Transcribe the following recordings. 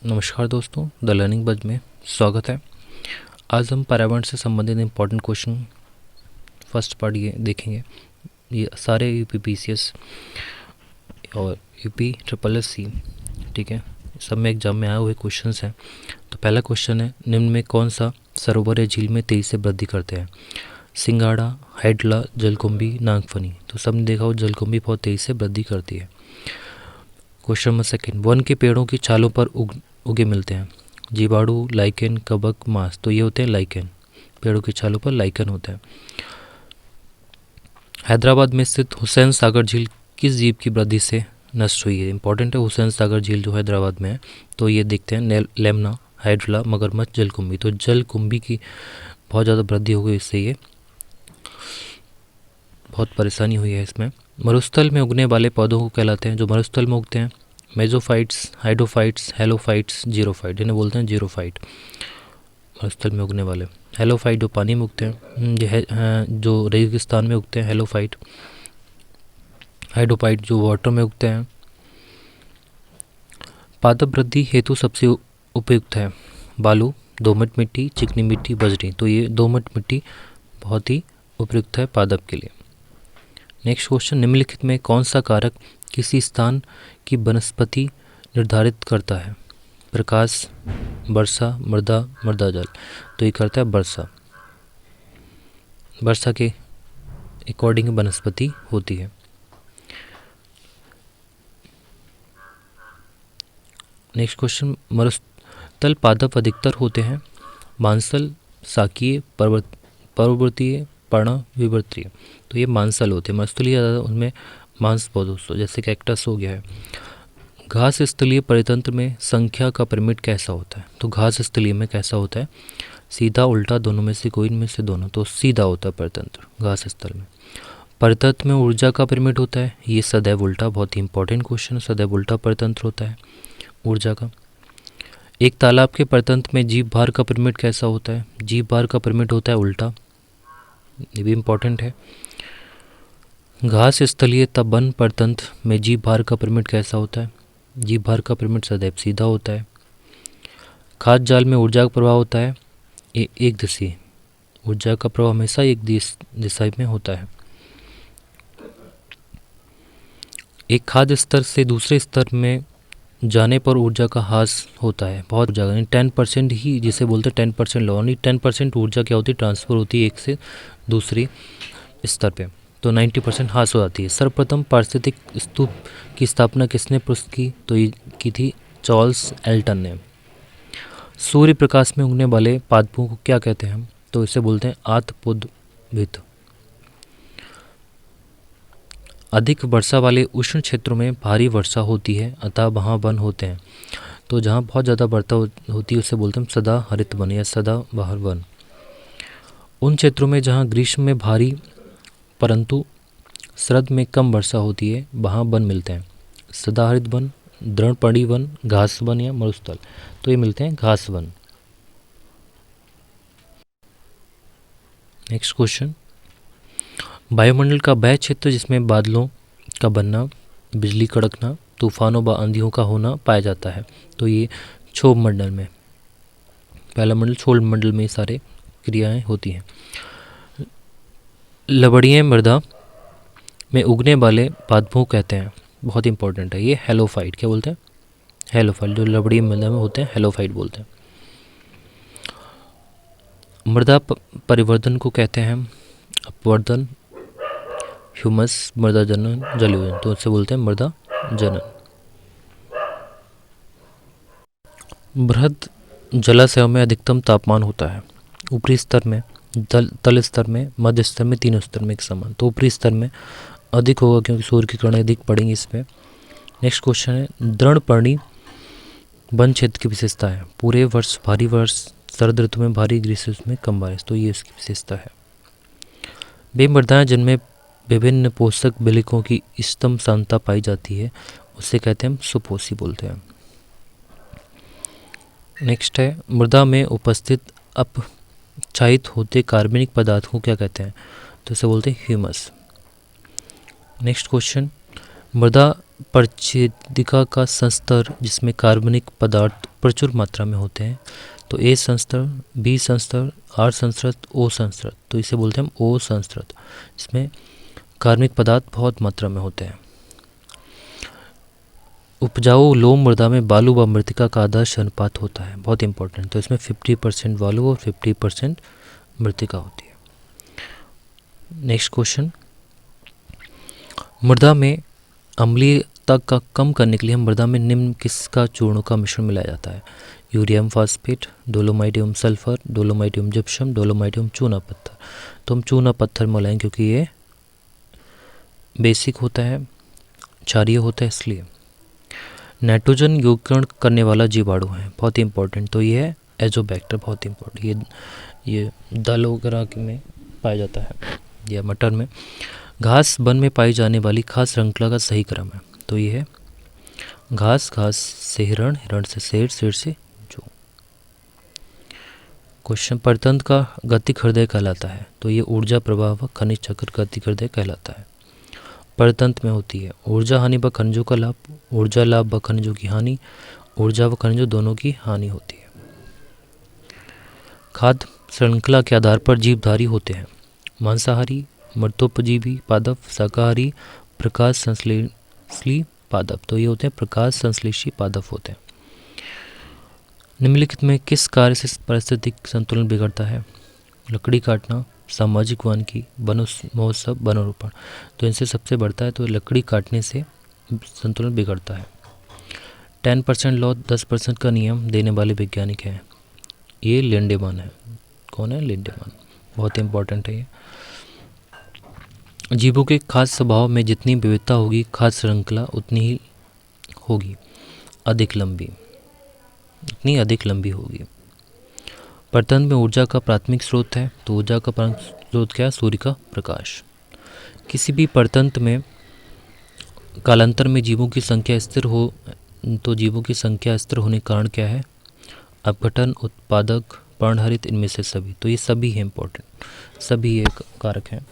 नमस्कार दोस्तों, the learning बज में स्वागत है। आज हम पर्यावरण से संबंधित इम्पोर्टेंट क्वेश्चन फर्स्ट पार्ट ये देखेंगे। ये सारे यूपीपीसीएस और यूपी ट्रिपल एस सी, ठीक है, सब में एग्जाम में आए हुए क्वेश्चंस हैं। तो पहला क्वेश्चन है, निम्न में कौन सा सरोवर या झील में तेजी से वृद्धि करते हैं? सिंगाड़ा, हैडला, जलकुंभी, नागफनी। तो सबने देखा हो जलकुंभी बहुत तेजी से वृद्धि करती है। क्वेश्चन नंबर सेकेंड, वन के पेड़ों की छालों पर उगे मिलते हैं? जीवाणु, लाइकेन, कवक, मांस। तो ये होते हैं लाइकेन, पेड़ों की छालों पर लाइकेन होता है। हैदराबाद में स्थित हुसैन सागर झील किस जीव की वृद्धि से नष्ट हुई है? इंपॉर्टेंट है, हुसैन सागर झील जो हैदराबाद में है। तो ये देखते हैं, लेमना, हाइड्रला, मगरमच्छ, जलकुंभी। तो जलकुंभी की बहुत ज़्यादा वृद्धि हो गई, इससे ये बहुत परेशानी हुई है इसमें। मरुस्थल में उगने वाले पौधों को कहलाते हैं? जो मरुस्थल में उगते हैं, मेजोफाइट्स, हाइड्रोफाइट्स, हेलोफाइट्स, जीरोफाइट। इन्हें बोलते हैं जीरोफाइट, मरुस्थल में उगने वाले। हेलोफाइट जो पानी में उगते हैं, जो रेगिस्तान में उगते हैं हेलोफाइट। हाइड्रोफाइट जो वाटर में उगते हैं। पादप वृद्धि हेतु सबसे उपयुक्त है? बालू, दोमट मिट्टी, चिकनी मिट्टी, बजरी। तो ये दोमट मिट्टी बहुत ही उपयुक्त है पादप के लिए। नेक्स्ट क्वेश्चन, निम्नलिखित में कौन सा कारक किसी स्थान की वनस्पति निर्धारित करता है? प्रकाश, वर्षा, मृदा, मृदा जल। तो ये करता है वर्षा, वर्षा के अकॉर्डिंग वनस्पति होती है। नेक्स्ट क्वेश्चन, मरुस्थल पादप अधिकतर होते हैं? मांसल, साकीय, पर्वतीय, पर्णविवर्तीय। तो ये मांसल होते हैं, मरुस्थलीय ज़्यादा, उनमें मांस बहुत दोस्तों, जैसे कैक्टस हो गया है। घास स्थलीय परितंत्र में संख्या का पिरामिड कैसा होता है? तो घास स्थलीय में कैसा होता है? सीधा, उल्टा, दोनों में से कोई इनमें से दोनों। तो सीधा होता है परितंत्र घास स्थल में। परितंत्र में ऊर्जा का पिरामिड होता है? ये सदैव उल्टा, बहुत ही इंपॉर्टेंट क्वेश्चन, सदैव उल्टा परितंत्र होता है ऊर्जा का। एक तालाब के परितंत्र में जीव भार का पिरामिड कैसा होता है? जीव भार का पिरामिड होता है उल्टा, ये भी इम्पॉर्टेंट है। घास स्थलीय तब वन परितंत्र में जीव भार का पिरामिड कैसा होता है? जीव भार का पिरामिड सदैव सीधा होता है। खाद्य जाल में ऊर्जा का प्रवाह होता है एक दिशा, ऊर्जा का प्रवाह हमेशा एक दिशा में होता है। एक खाद्य स्तर से दूसरे स्तर में जाने पर ऊर्जा का ह्रास होता है, बहुत ऊर्जा, 10% ही जिसे बोलते हैं 10% लॉ, 10% ऊर्जा क्या होती है? ट्रांसफर होती है एक से दूसरी स्तर पे, तो 90% ह्रास हो जाती है। सर्वप्रथम पारिस्थितिक स्तूप की स्थापना किसने पुरुष की? तो ये की थी चार्ल्स एल्टन ने। सूर्य प्रकाश में उगने वाले पादपों को क्या कहते हैं हम? तो इसे बोलते हैं आत्पोद्भिद। अधिक वर्षा वाले उष्ण क्षेत्रों में भारी वर्षा होती है, अतः वहाँ वन होते हैं। तो जहाँ बहुत ज़्यादा वर्षा होती है उसे बोलते हैं सदा हरित वन या सदा बहार वन। उन क्षेत्रों में जहाँ ग्रीष्म में भारी परंतु शरद में कम वर्षा होती है, वहाँ वन मिलते हैं। सदाहरित वन, द्रोणपर्णी वन, घास वन या मरुस्थल। तो ये मिलते हैं घास वन। नेक्स्ट क्वेश्चन, वायुमंडल का वह क्षेत्र जिसमें बादलों का बनना, बिजली कड़कना, तूफानों व आंधियों का होना पाया जाता है? तो ये क्षोभ मंडल में, पहला मंडल क्षोभ मंडल में सारे क्रियाएं होती हैं। लवणीय मृदा में उगने वाले पादपों कहते हैं? बहुत इंपॉर्टेंट है ये, हेलोफाइट। क्या बोलते हैं? हेलोफाइट। जो लवणीय मृदा में होते हैं हेलोफाइट बोलते हैं। मृदा परिवर्तन को कहते हैं अपवर्तन, ह्यूमस, मृदा जनन, जलयोजन। तो इससे बोलते हैं मृदा जनन। बृहद जलाशयों में अधिकतम तापमान होता है? ऊपरी स्तर में, तल स्तर में, मध्य स्तर में, तीनों स्तर में एक समान। तो ऊपरी स्तर में अधिक होगा क्योंकि सूर्य की किरणें अधिक पड़ेंगी इसमें। नेक्स्ट क्वेश्चन है, द्रोणपर्णी वन क्षेत्र की विशेषता है? पूरे वर्ष भारी वर्ष, शरद ऋतु में भारी, ग्रीष्म ऋतु में कम बारिश। तो ये इसकी विशेषता है। वे मृदाएं जिनमें विभिन्न पोषक बिलिकों की इष्टतम सांद्रता पाई जाती है उसे कहते हैं हम सुपोषी बोलते हैं। नेक्स्ट है, मृदा में उपस्थित अपक्षायित होते कार्बनिक पदार्थ को क्या कहते हैं? तो इसे बोलते हैं ह्यूमस। नेक्स्ट क्वेश्चन, मृदा परिच्छेदिका का संस्तर जिसमें कार्बनिक पदार्थ प्रचुर मात्रा में होते हैं, तो ए संस्तर, बी संस्तर, आर संस्कृत, ओ संस्कृत, तो इसे बोलते हैं हम ओ संस्कृत, इसमें कार्बनिक पदार्थ बहुत मात्रा में होते हैं। उपजाऊ लोम मृदा में बालू व मृतिका का आदर्श अनुपात होता है, बहुत इंपॉर्टेंट, तो इसमें 50% बालू और 50% मृतिका होती है। नेक्स्ट क्वेश्चन, मृदा में अम्लीयता का कम करने के लिए हम मृदा में निम्न किसका चूर्णों का मिश्रण मिलाया जाता है? यूरियम फास्फेट, डोलोमाइडियम सल्फर, डोलोमाइडियम जिप्सम, डोलोमाइडियम चूना पत्थर, तो हम चूना पत्थर मिलाएं क्योंकि ये बेसिक होता है, क्षारीय होता है इसलिए। नाइट्रोजन योगकरण करने वाला जीवाणु है, बहुत ही इंपॉर्टेंट, तो ये है एजोबैक्टर, बहुत इंपॉर्टेंट, ये दाल वगैरह में पाया जाता है या मटर में। घास वन में पाई जाने वाली खास श्रृंखला का सही क्रम है, तो ये है घास, घास से हिरण, हिरण से शेर, शेर से जू। क्वेश्चन, परतंत्र का गतिक हृदय कहलाता है, तो ये ऊर्जा प्रवाह व खनिज चक्र गतिक हृदय कहलाता है। परतंत्र में होती है ऊर्जा हानि व खनिजों का लाभ, ऊर्जा लाभ व खनिजों की हानि, ऊर्जा व खनिजों दोनों की हानि होती है। खाद्य श्रृंखला के आधार पर जीवधारी होते हैं, मांसाहारी, मृतोपजीवी पादप, शाकाहारी, प्रकाश संश्लेषी पादप, तो ये होते हैं प्रकाश संश्लेषी पादप होते हैं। निम्नलिखित में किस कार्य से पारिस्थितिक संतुलन बिगड़ता है? लकड़ी काटना, सामाजिक वानिकी, वन महोत्सव, वनारोपण, तो इनसे सबसे बढ़ता है, तो लकड़ी काटने से संतुलन बिगड़ता है। 10% लॉ, 10% का नियम देने वाले वैज्ञानिक हैं, ये लिंडेमैन है। कौन है? लिंडेमैन, बहुत इंपॉर्टेंट है ये। जीवों के खाद्य स्वभाव में जितनी विविधता होगी, खाद्य श्रृंखला उतनी ही होगी अधिक लंबी, उतनी अधिक लंबी होगी। परतंत्र में ऊर्जा का प्राथमिक स्रोत है, तो ऊर्जा का प्राथमिक स्रोत क्या है? सूर्य का प्रकाश। किसी भी परतंत्र में कालांतर में जीवों की संख्या स्थिर हो, तो जीवों की संख्या स्थिर होने का कारण क्या है? अपघटन, उत्पादक, पर्णहरित, इनमें से सभी, तो ये सभी है इंपॉर्टेंट, सभी एक कारक हैं।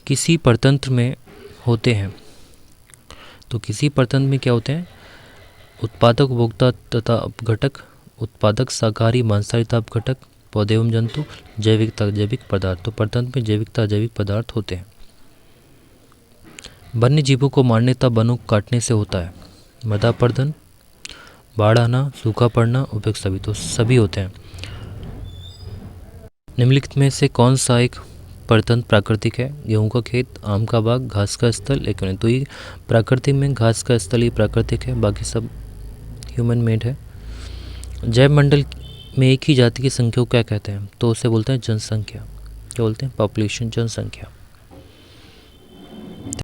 किसी परतंत्र में होते हैं, तो किसी परतंत्र में क्या होते हैं? उत्पादक, उपभोक्ता तथा अपघटक, उत्पादक, शाकाहारी, मांसाहारी तथा अपघटक, पौधे एवं जंतु, जैविक तथा जैविक पदार्थ, तो परतंत्र में जैविक तथा जैविक पदार्थ होते हैं। वन्य जीवों को मारने तथा वनों को काटने से होता है मृदा अपरदन, बाढ़ आना, सूखा पड़ना, उपयुक्त सभी, तो सभी होते हैं। निम्नलिखित में से कौन सा एक परतंत्र प्राकृतिक है? गेहूं का खेत, आम का बाग, घास का स्थल, एक तो ये प्राकृतिक में घास का स्थल ही प्राकृतिक है, बाकी सब ह्यूमन मेड है। जैव मंडल में एक ही जाति की संख्या को क्या कहते हैं? तो उसे बोलते हैं जनसंख्या, क्या बोलते हैं? पॉपुलेशन, जनसंख्या।